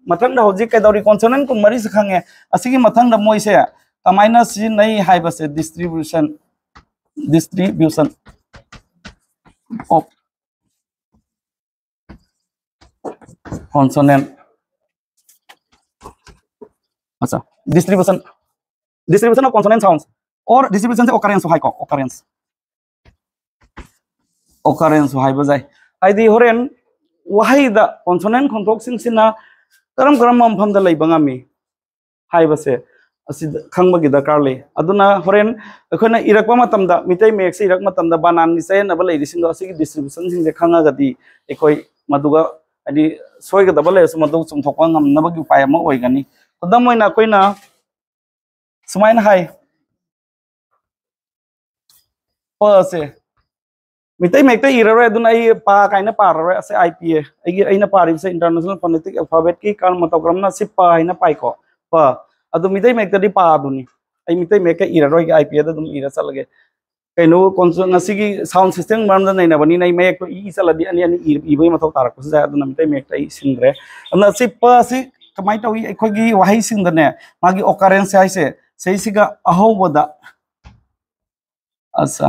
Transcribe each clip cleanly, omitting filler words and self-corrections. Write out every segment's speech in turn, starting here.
मथंग हौजिक कैदौरी consonant कुन मरी से खंगे असिगी मथंग मोइसे कमाइना सिजि नहीं हाइबसे डिस्ट्रीब्यूशन ऑफ कॉन्सोनेंट अच्छा डिस्ट्रीब्यूशन ऑफ कॉन्सोनेंट साउंड्स और डिस्ट्रीब्यूशन से occurrence हाई को occurrence हाई बजाय आइदी होरेन वहाई दा कॉन्सोनेंट खोंथोक सिंसिना करम मफम दा लेबंगामी हाई बसे असिद खंगबगी दरकार ले अदुना होरेन अखोना इरकवा मतमदा मितै मेक से इरक मतमदा बानान नि से नबल लेदिसिंग दो असिगी डिस्ट्रीब्यूशन सिंग जे खंगागदी एखोय मदुगा आदि सोयगदबा ले मदु चुमथोकवा ngamnabagi उपाय अमा ओइगनी खुदम मोइना कोइना सुमाइन हाई पसे मितै मेक इररे अदुना आई पा काइना पाररे असे आईपीए आइगी आइना पारिबसे इंटरनेशनल फोनेटिक अल्फाबेट की काल मतक्रमना सि पा हाइना पाइको प अदु मितै मेक दि पा दुनी आई मितै मेक इररोय के आईपीए द दुम इरा चलगे कैनो कॉन्सोनेंट ngasi साउंड सिस्टम मामदा नैना बनी नै मेक तो ई चलदी अनि अनि इबै मथौ तारक से अदुना मितै मेक तै सिंग्रे अना सि प सि कमाइ तौई अखोगी वहाई सिंगदने मागी occurrence हाइसे सेसिगा अहोबदा अच्छा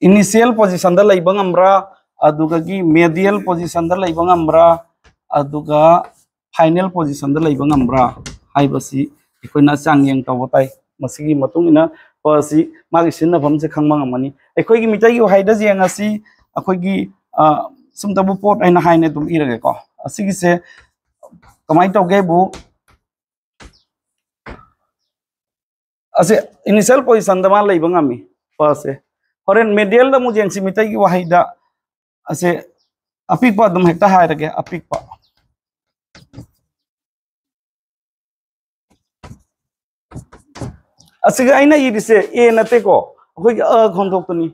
इनिशियल पोजीशन दा लैबंग अमरा अदुगा की मेडियल पोजीशन दा लैबंग अमरा अदुगा फाइनल पोजीशन दा लैबंग अमरा हाइबसी इखोइना चांगयंग तवताई मसिगी मतुंगिना पसी मागी सिनफम से खंगमंग अमनी अखोइगी मिटाई हाइदा जेंगासी अखोइगी सुमतबु पोट आइना हाइने तुम इरगे को असिगी से कमाई तौगे बु असे इनिशियल पोजीशन दा मा लैबंग अमी पसे होरेन मेडियल दा मुजेंग सि मिटाई की वाहिदा असे अपिकपा दम हेक्टा हायरगे अपिकपा असिगा आइना इदिसे ए नते को अखोइ खोंथोक्तनी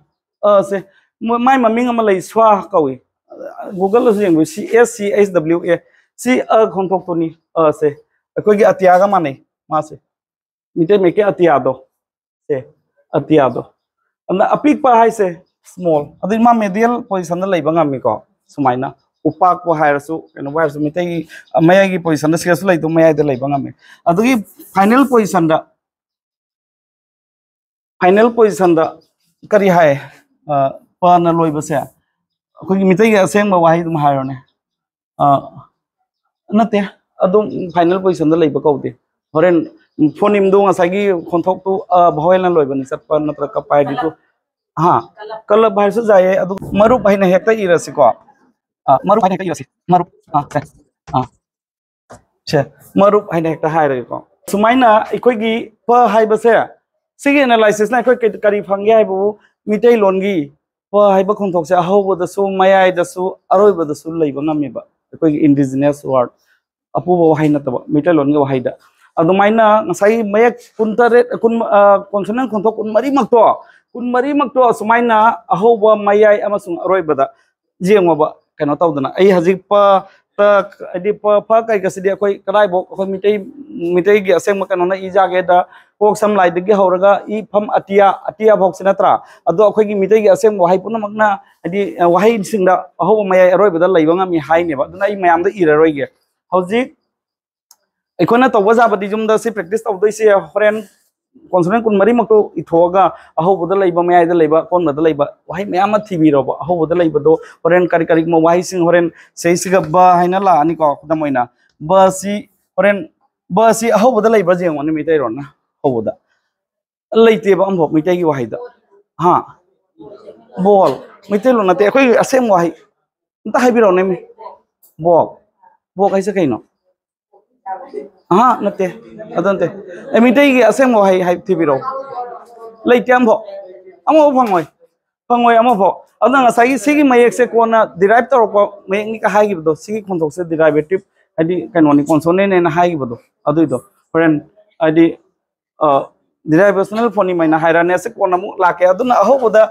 से माय ममिंग अमा लै स्वा कवि गूगल से जेंग सी S C H W A सी खोंथोक्तनी से अखोइ अतियागा माने मासे मिटे मेके अतियादो से अतियादो अंदा अपिकपा हाइसे स्मॉल अदि मा मेडियल पोजीशन दा लैबंगामी को सुमाइना उपाक को हायरसु केनो वायरसु मिटे मयागी पोजीशन दा सेसु लैदो मयाय दा लैबंगामी अदुगी फाइनल पोजीशन दा करी हाय पाना लोइबसे अखोगी मिटे असेंग वाही दुम हायरने नते अदुम फाइनल पोजीशन दा लैब कौदे होरेन फोनिम दो ngसागी खोंथोक तो भवेलना लोइबनि सतप नत्र कपाय दितु हाँ कलब भाई से जाए अदु मरुप भाई ने हेक्ता इरसी को मरुप भाई ने हेक्ता इरसी मरुप छे मरुप भाई ने हेक्ता हायरे को सुमाइना इखोगी प हाइबसे सिगी एनालाइसिस ना इखोय करी फंगे हाइबु मिटै लोनगी प हाइबा खोंथोक से अहोबदसु मयाइदसु अरोइबदसु लैबंगामीबा इखोगी इंडिजिनियस वर्ड अपुबो हाइनतबा मिटै लोनगी हाइदा अदुमाइना ngसाई मयक कुनतरे कुन कॉन्सोनेंट खोंथोक कुन मरी मक्तो सुमाइना अहोबा मयाय अमसुंग अरोइबदा जेंगोबा कनो तौदना आई हजिक प त अदि प kai कसदि अखोय कदाय बो अखोय मिटै गे असेंग कनो ना इजागे दा कोक सम लाइदगे हौरगा इ फम अतिया भोक्स नत्रा अदो अखोय गी मिटै गे असेंग वाहाय पुना मकना अदि वाहाय सिंगदा अहोबा मयाय अरोइबदा लैबंगा मी हाइनेबा दुना इ मयाम दा इररोइगे हौजिक अखोना तौबा जाबदि जुमदा से प्रैक्टिस तौदोइसे होरेन कॉन्सोनेंट कुन मरी मक्तो इथोगा अहोबदा लैबा मयायदा लैबा कोनदा लैबा वाहाय मयाम थिबिरोबा अहोबदा लैबदो होरेन करी म वाहाय सिंग होरेन सेसिगा बा हाइना ला अनि को खदमोइना बसी होरेन बसी अहोबदा लैबा जेंगोन मिटै रोना होबदा लैतेबा अम्भो मिटै gi वाहायदा हां बॉल मिटै लो नते अखोय असेम वाहाय इंता हाइबिरो ने बॉक हाइसे कैनो हाँ नते अदंते मिटै gi असेम वाहाय हाइ थिबिरो लैते अम्भो फंगोय अम्भो अदंग सागी सिगी मयक से कोना डिराइव तौरको मयक नि का हाइगिबदो सिगी खोंथोक से डिराइवेटिव आदि कैनोनी कॉन्सोनेंट ने हाइगिबदो अदुइदो होरेन आदि डिराइवेशनल फोनी मैना हायराने से कोना मु लाके अदुना अहोबदा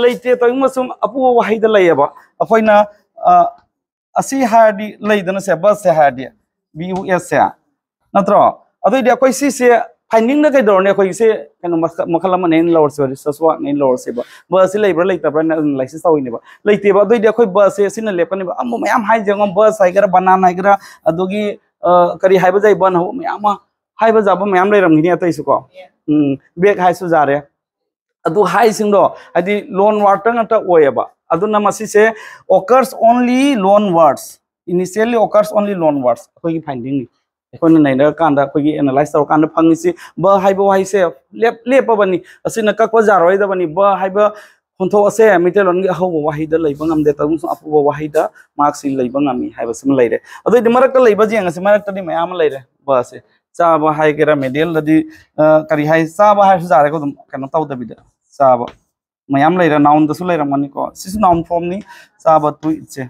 लैते तोइमसुम अपु वाहायदा लैयबा अखोइना असि हाडी लैदना से बस से हाडी BUS से नत्रो अदुइदि अखोय सि से finding na kay dorne ko ise kano makala man in lower se saswa in lower se ba ba si labor like tabra na license taw ni ba like ba doi de khoi ba se sin le pani ba am mayam hai jangom ba sai gara banana hai gara adugi kari hai ba jai ban ho mayam hai ba jaba mayam le ram ni atai su ko bek hai su jare adu hai sing do adi loan water ata oyaba adu na masi se occurs only loan words initially occurs only loan words koi finding ni कोन नै न कांदा कोगी analyse तौर कांदा फंगिसि ब हाइबो हाइसे लेप लेप बनी असिना कक जारोय द बनी ब हाइबो खन्थो असे मिटेलन गे हौ वाहि द लैब ngam de तं अपु वाहि द मार्क्स लैब ngami हाइबो सिम लैरे अदो दि मरक लैब जेंग से मरक तदि मयाम लैरे ब से चा ब हाइ गेरा मेडियल दि करि हाइ चा ब हाइ जारे को कनो तौ द बिद चा ब मयाम लैरे नाउन दसु लैरम मनि को सिस नाउन फॉर्म नि चा ब तु इचे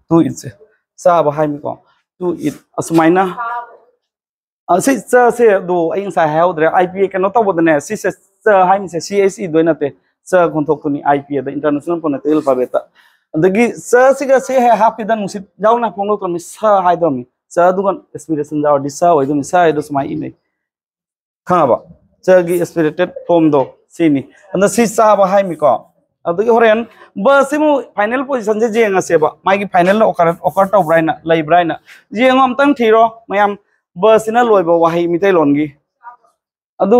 तु इचे साब हाइ को टू इट असमाइना असि से दो अइन सा हेल्द्रे आईपीए कनो तबदने सि से हाइ से सीएसई दोइनते स कोन्थोक्तुनि IPA the international Punnett alphabet अदगी सिगा से हाफि द नुसि जाउना पोंगलो क्रमि स हाइ दमि स दुगन एक्सपिरेशन जाउ दि स होइदमि स दो समाइ इने खाबा गी एक्सपिरेटेड फॉर्म दो सिनि अन सि साब हाइ मि को अदगी होरेन बसिमु फाइनल पोजीशन जे जेंग सेबा मागी फाइनल ओकर तो ब्राइना लै ब्राइना जेंग अमतंग थीरो मयाम बसिना लोइबो वाहि मिtai लोनगी अदु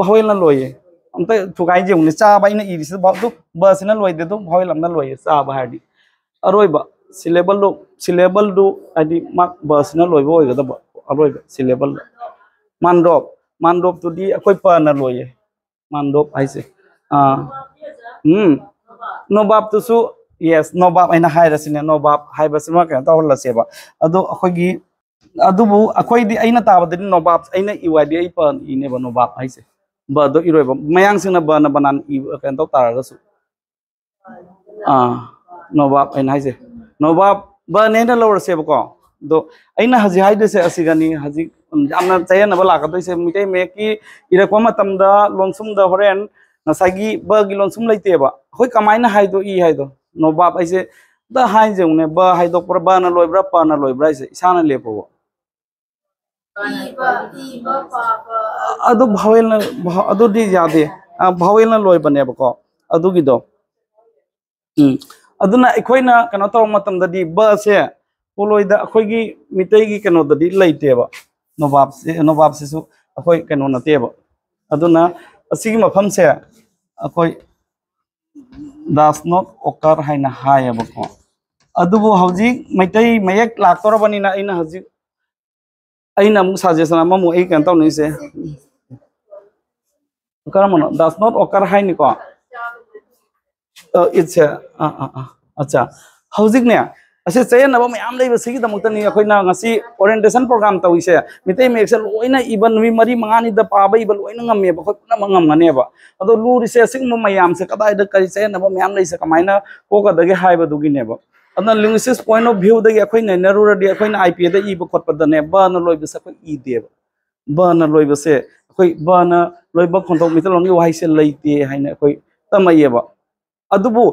भावेलना लोये अमत थुगाइ जेंगनि चा बाइना इरिस बादु बसिना लोइदे दु भावेलमना लोये चा बाहादि अरोइबा सिलेबल दु आदि माक बसिना लोइबो ओइगदा अरोइबा सिलेबल मानदोप तुदि अखोइ पाना लोये मानदोप आइसे नोबाब तुसु yes नोबाब आइना हाइरसिने नोबाब हाइबसिमा के तौल सेबा अदो अखोगी अदुबु अखोइदि आइना ताबदि नोबाब आइना इवादि आइ पन इनेबा नोबाब हाइसे बदो इरोइबा मयांग सिंगना बना बनान इ केन तौ तारगसु नोबाब आइना हाइसे नोबाब बनेना लोवर सेबा को दो आइना हजि हाइदे से असिगनी हजि जामना चयन बला का तोइसे मिटे मेकी इरकवा मतमदा लोनसुम द होरेन नसागी बगी लोनसुम लैतेबा होय कमाइना हाइदो इ हाइदो नोबाब आइसे द हाइ जेउने ब हाइदो पर बा न लोइब्रा प न लोइब्रा इसे इसाना लेपो अदो भावेल न अदो दि यादे भावेल न लोइ बनेबा को अदो गिदो अदुना इखोइना कनो तो मतम ददि ब से पोलोइदा अखोइगी मितैगी कनो ददि लैतेबा नोबाब से सु अखोइ कनो नतेबा अदुना असिगी मफम से अखोइ does not occur haina hayabako adubu hauji maitai mayak laktorabani na ina hauji aina mu suggestion amamu ei kan taw ni se karamano does not occur haini ko it's acha hauji ne ase chayan na ba mayam lei basi da mukta ni akhoi na ngasi orientation program tawise mitai me excel loina iban mi mari mangani da pa bai ba loina ngamme ba khoi na mangam ngane ba ado lu researching mo mayam se kadai da kari chayan na ba mayam lei se kamaina ko ka da ge hai ba du gi ne ba adna linguistics point of view da ge akhoi na naru radi akhoi na ipa da i ba khot pa da ne ba na loi ba sa ko i de ba na loi ba se akhoi ba na loi ba khontok mi talong gi wai se leite haina akhoi tamai ba adubu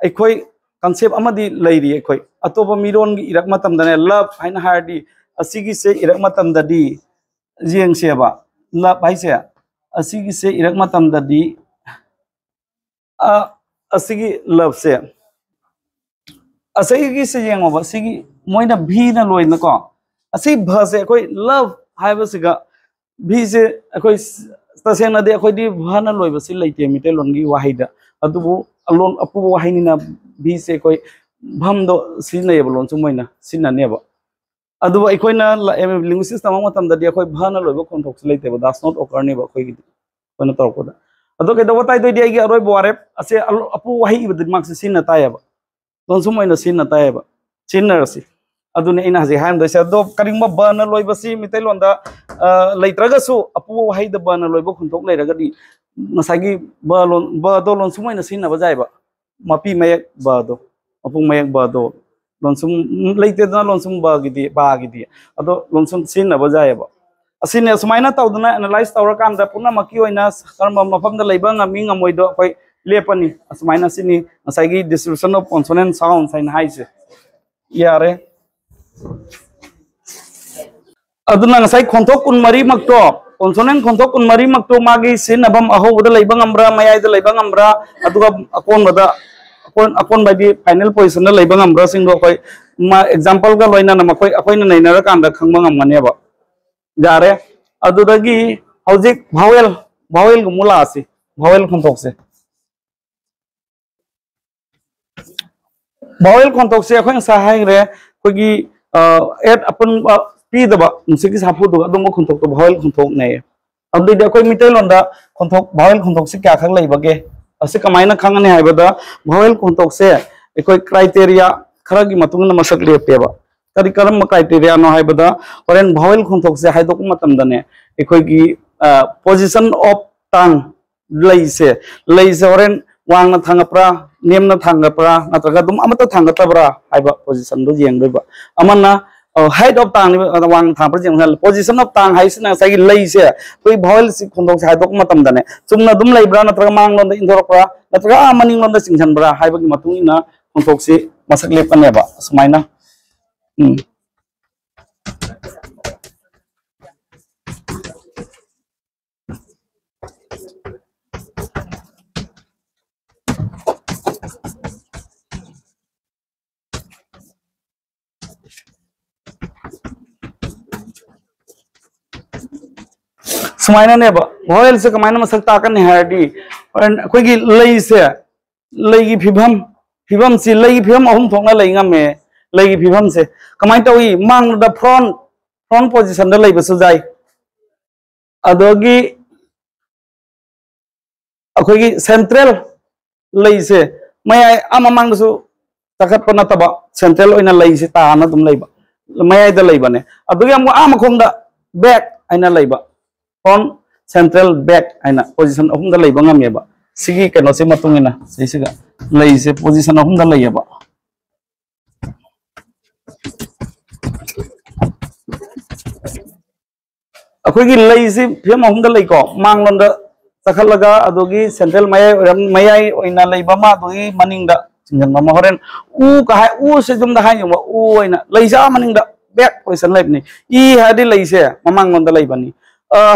akhoi concept amadi leiri akhoi atoba miron gi irak matam dane love haina hardi asigi se irak matam dadi jeng seba love haise asigi se irak matam dadi asigi love se asigi se jeng oba asigi moina bhi na loina ko asi bha se akhoi love haiba siga bhi se akhoi tasena de akhoi di bha na loiba si leite mite longi wahida adubu alon apu wahini na bhi se koi bhamdo sinna yebulon sumoina sinna neba adu aikoina linguistics tamang matam da dia koi bhana loibo konthok leite ba does not occur neba koi gi koina torko da adu ke dawatai doi dia gi aroi boare ase apu wahi ibad mak se sinna tayaba don sumoina sinna tayaba sinna rasi adu ne ina haji ham do se do karingma bana loiba si mitai londa leitraga su apu wahi da bana loibo konthok leiraga di nasagi ba do lon sumoina sinna ba jaiba mapi mayak ba do apung mayak ba do lonsum leite da lonsum ba gidi ado lonsum sin na bajaya ba asine sumaina tawduna analyze tawra kan da puna maki oina karma mafam da leiba ngami ngamoi do koi lepani sumaina sini asagi distribution of consonant sounds and haise yare aduna ngasai khonthok kun mari makto consonant khonthok kun mari makto magi sin abam aho bada leibang amra mayai da leibang amra aduga akon bada akon badi final position da leibang amra sing do koi ma example ga loina na makoi akoina naina ra kan da khangma ngamane ba jare adudagi hojik vowel gumula asi vowel khonthok se vowel khonthok se akhoi sa hai re kogi et apun pi da ba musiki sapu do adum khonthok to vowel khonthok nei adu de koi mitai londa khonthok vowel khonthok se kya khang lei bage ase kamaina khangane hai bada vowel khonthok se ekoi criteria khara gi matung na masak le pe ba kari karam criteria no hai bada oren vowel khonthok se hai dok matam dane ekoi gi position of tongue leise oren wang na thangapra nem na thangapra natraga dum amata thangatabra haiba position do jeng doiba amana height of tongue wang thangapra jeng position of tongue haisina sai leise koi vowel si khondok sai dok matam dane chumna dum leibra natraga mang lon da indorapra natraga amaning lon da singhanbra haiba gi matung ina khondok si masak lep kaneba sumaina sumaina ne ba vowel se kamaina masak ta kan hai di koi gi lei se lei gi phibam si lei gi phibam ahum thongna lei ngame lei gi phibam se kamai tawi mang da front position da lei basu jai adogi akoi gi central lei se mayai amamang su takat pana taba central oina lei se ta na dum lei ba mayai da lei ba ne adogi am amakhom da back aina lei ba front central back aina position ahum da lei ba ngame ba sigi keno se matungina seisiga lei se position ahum da lei ba akoi gi lei se phim ahum da lei ko manglon da sakhalaga adogi central mayai oina lei ba ma dogi maning da sinjang ma horen u ka hai u se jum da hai yuma u oina lei sa maning da back position lei ni I hadi lei se mamanglon da lei ba ni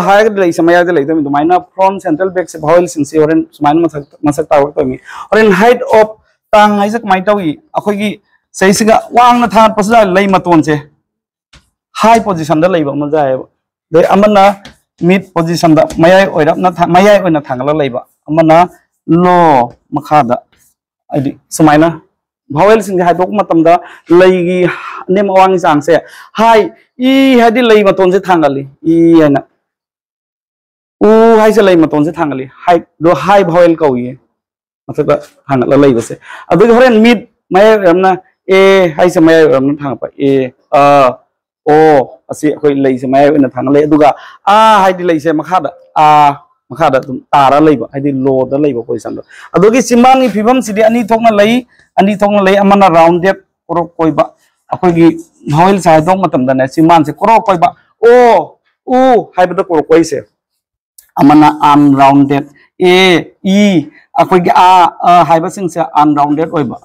hai lei se mayai da lei da mi maina front central back se vowel sing se horen sumaina masak ta to mi horen height of tang hai sak mai tawi akoi gi seisiga wang na than pasda lei maton se high position da lei ba ma jai de amana mid position da mayai oirap na mayai oina thangala leiba amana low makhada adi sumaina vowel sing hai dok matam da leigi nem awang sang se hai I hadi lei maton se thangali I ana u hai se lei maton se thangali hai do hai vowel kauye mataka thangala leiba se adu horen mid mayai ramna a hai se mayai ramna thangpa a o asi koi lei se mayai oina thangale aduga hai di lei se makhada tara leiba hai di low da leiba position do adogi simangi phibam sidi ani thokna lei amana rounded korok koiba akoi gi vowel sai dong matam da ne siman se korok koiba o u hai bada korok koi se amana unrounded a e akoi gi a hai ba sing se unrounded oiba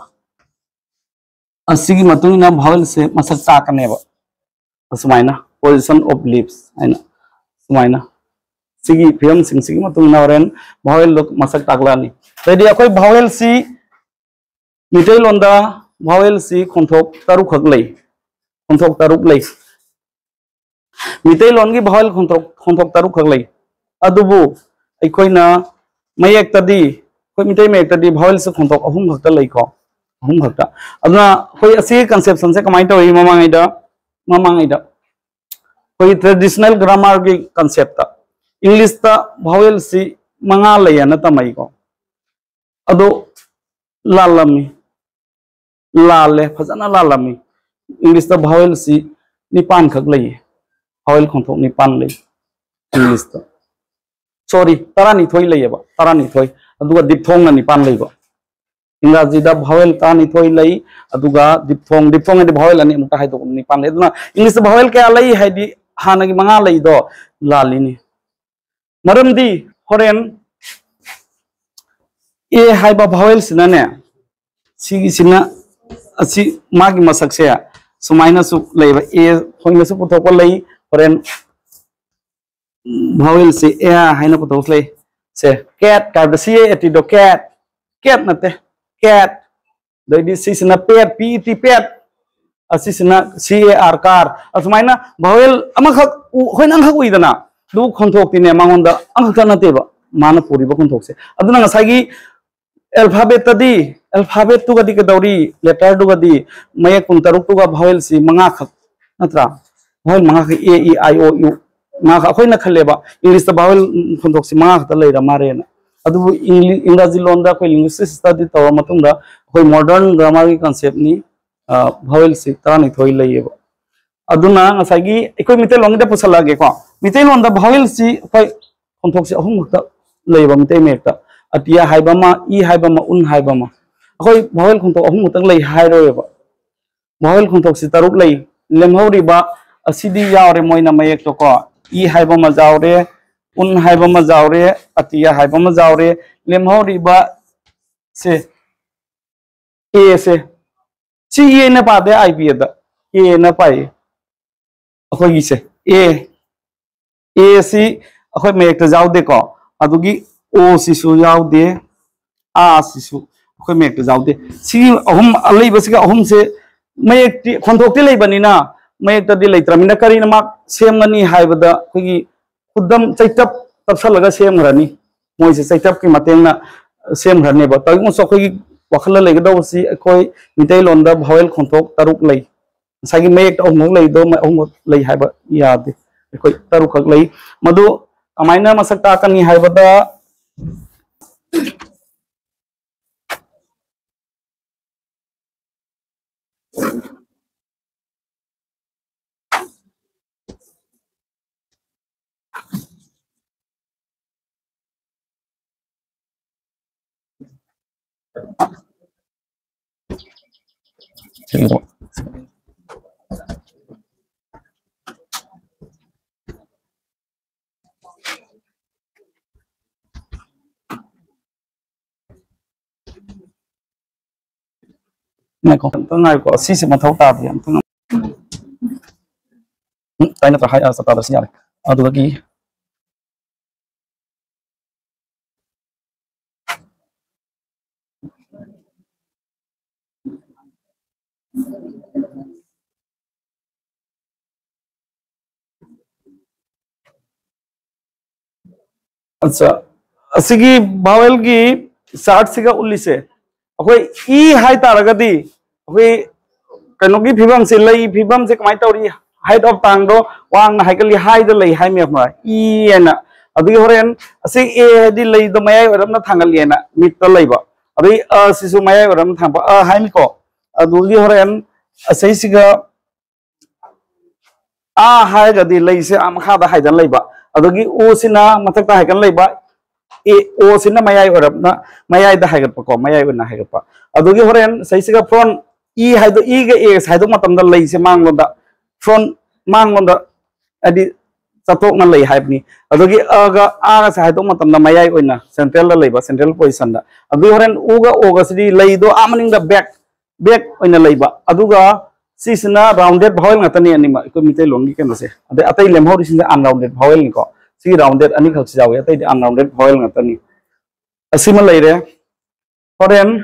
asigi matungina vowel se masak ta kaneba sumaina position of lips aina sumaina sigi phim sing sigi matung na oren vowel lok masak taklani tadi akoi vowel si mitai londa vowel si khonthok taruk khak lei khonthok taruk lei mitai lon gi vowel khonthok taruk khak lei adubu aikoina mayek tadi koi mitai mayek tadi vowel si khonthok ahum khak ta lei ko ahum khak ta aduna koi asi conception se kamai tawi mamangaida koi traditional grammar gi concept ta English ta vowel si manga leya na tamai ko ado lalami lale phajana lalami English ta vowel si nipan khak lei vowel khonthok nipan lei English ta sorry tarani thoi lei ba tarani thoi aduga dipthong na nipan lei ba English da vowel tarani thoi lei aduga dipthong edi vowel ani muta hai do nipan lei aduna English vowel kya lei hai di hanagi manga lei do lalini maramdi horen a haiba vowel sina ne sigi sina asi magi masak se sumaina su leiba a hoina su puthok lei horen vowel si e haina ko to play se cat ka si eti do cat cat na te cat do di si na pet pet pet asisna car car asmaina vowel amakhak hoina khak uidana du khonthok tine mangonda angkhak na te ba mana puri ba khonthok se aduna ngasagi alphabet tadi alphabet tu gadi kadori letter du gadi maye kuntaruk tu ga vowel si manga khak natra vowel manga khak a e i o u nga khoi na khaleba english ta vowel khonthok si manga khata leira mare na adu इंग्रजी loan दा कोई linguistics study तो मतुंगा कोई modern grammar की concept नि vowel si tani thoi laiba aduna ngasagi ekoi mite long da pusalage ko mite lon da vowel si koi khonthok si ahum ta laiba mite mekta atia haibama I haibama un haibama koi vowel khonthok ahum tang lai hai roeba vowel khonthok si taruk lai lemhori ba asidi yaure moina mayek to ko I haibama jaure un haibama jaure atia haibama jaure lemhori ba se a se si ye na pa de I p da ye na pai akhoi gi se a si akhoi me ekta jaw de ko adugi o si su jaw de a si su akhoi me ekta jaw de si ahum alai basika ahum se me ekti khonthok te lei bani na me ekta di lei tramina kari na mak sem ngani haibada khogi khudam chaitap tapsalaga sem rani moi se chaitap ki mateng na sem rani ba ta mu so khogi wakhala lei gado si khoi mitai lon da vowel khonthok taruk lei sagi me ekta ahum lei do me ahum lei haiba ya de khoi taruk khak lei madu amaina masak ta kani haibada này có tương lai có si mà thấu ta thì tương tay nó phải hay sao ta được nhỉ ở đâu cái अच्छा असगी vowel की 60 सिगा 19 से अखोई ई high तारगदी अखोई कनोगी फिबम से लई फिबम से कमाई तौरी height of टांग दो वांग हाइकली हाई द लई हाई मेफमा ई एना अदगी होरेन असे ए दी लई द मयाय वरम ना थांगल येना मिट त लईबा अदगी अ सिसु मयाय वरम थांबा a high Miko अदुगी होरेन असै सिगा uh high गदी लई से आम खा द हाइदन लईबा अदगी ओ सिना मथक ता हाइकन लईबा ए ओ सिना मयाय वरम ना मयाय द हाइगत पको मयाय वना हाइगत पा अदुगी होरेन सै सिगा फ्रॉन ई हाइदो ई गे ए हाइदो मतम द लई से मांगलोदा फ्रॉन मांगलोदा अदि चतोक ना लई हाइबनी अदुगी अगा आ से हाइदो मतम द मयाय ओइना सेंट्रल द लईबा सेंट्रल पोजीशन दा अदुगी होरेन उगा ओगा सिदी लई दो आमनिंग द बैक ओइना लईबा अदुगा सिसना rounded vowel ngatani anima ko mitai longi kan se ade atai lemhori sin unrounded vowel ni ko si rounded ani khak jawe atai unrounded vowel ngatani asima leire horen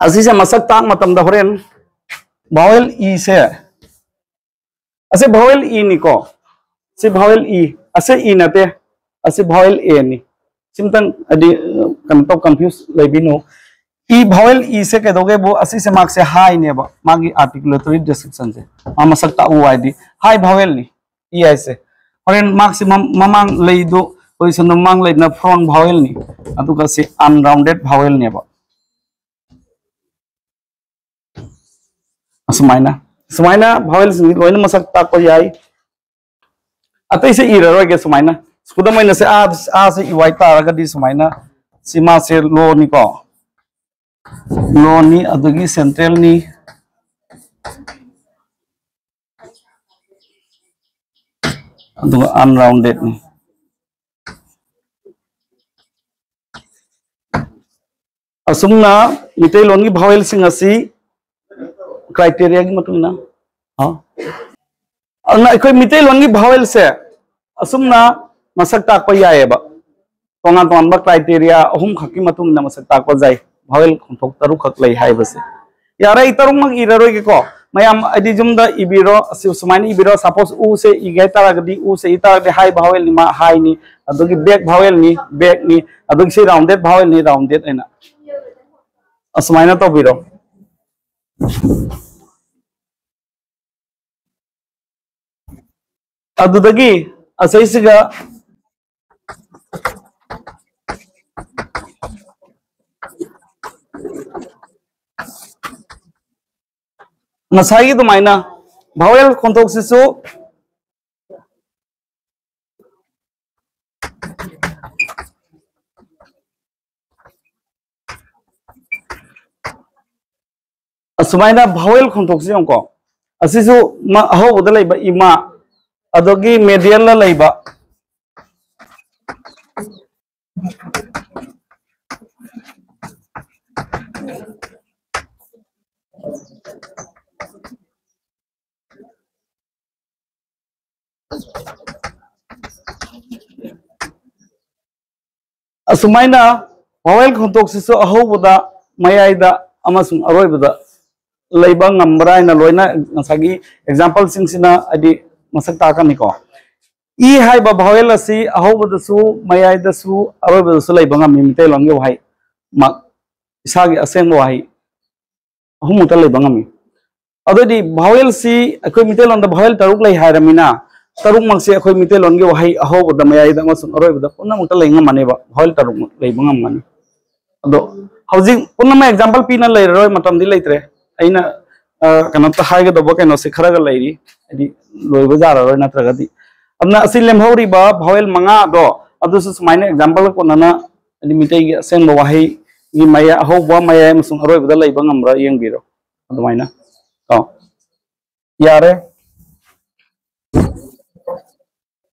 asisa masak tang matam da horen vowel e se ase vowel e ni ko si vowel e ase e nate ase vowel a ni simtang adi kan to confuse lebino E vowel ई से कह दोगे वो अस्सी से mark से high ने बा मागी आर्टिकुलेटरी डिस्क्रिप्शन से मामा सकता उ आई दी हाई vowel ni ई ऐसे और इन मार्क से ममांग ले दो पोजीशन ममांग ले ना फ्रंट vowel ni अतु का से अनराउंडेड vowel ने बा असमाइना समाइना vowel से लोइन मसकता को याई अतै से ई ररो के समाइना सुदा मैना से आ से ई वाई ता रगा दी समाइना सीमा से लो नि को लो ni adugi central ni aduga unrounded ni asumna mitai lon gi vowel sing asi criteria gi matuna ha अखोई मिते लोन की भावेल से असुमना मसक ताकपा याएबा तोंगान तोंगानबा क्राइटेरिया अहुम खक्की मतुंग ना मसक ताकपा जाय भावेल खोंथोक तरुक खक लई हाइबसे यारा इतरुक मक इररोय के को मैम अदि जुमदा इबिरो सुमाइनी इबिरो सपोज उ से इगे तारगदी उ से इतारगदी हाई भावेल नि मा हाई नि अदुगी बैक भावेल नि बैक नि अदुगी से राउंडेड भावेल नि राउंडेड एना असमाइना तो बिरो अदुदगी असैसिगा नसाई तो मायना भावेल खोंथोक सिसु असुमाइना भावेल खोंथोक से को असिसु मा अहो बदल लेबा इमा अदोगी मेडियल ला लेबा असुमाइना भावेल खोंथोक सिसु अहो बदा मयाइदा अमसुंग अरोइबदा लेबा ngambra ina loina ngasagi example singsina adi masak takani ko ई हाई बा भावेल असि अहोबदसु मयाइदसु अरोबदसु लेबा ngami मिते लोंगे वहाई मा इसागी असेंग वहाई अहुमुता लेबा ngami अदोदि भावेल सि अखोय मिते लोंदा भावेल तरुक लै हायरमिना तरुक मक्से अखोय मिते लोंगे वहाई अहोबदा मयाइदा मसुन अरोबदा पुन्ना मुता लेंगा मानेबा भावेल तरुक लेबा ngam अदो हौजिक पुन्ना मा एग्जांपल पीना लेरोय मतमदि लेत्रे अइना कनता हाइगे दबो केनो से खरगा लेरी अदि लोइबा जारारोय नत्रगदि अपना असि लेमहौरिबा भावेल मंगा दो अदुसु सुमाइना एग्जांपल कोनना अदि मिटेगी असेंग वहाई गी माया अहोबा माया मसुं अरोइबदा लेबा ngambra yengबीरो अदुमाइना यारे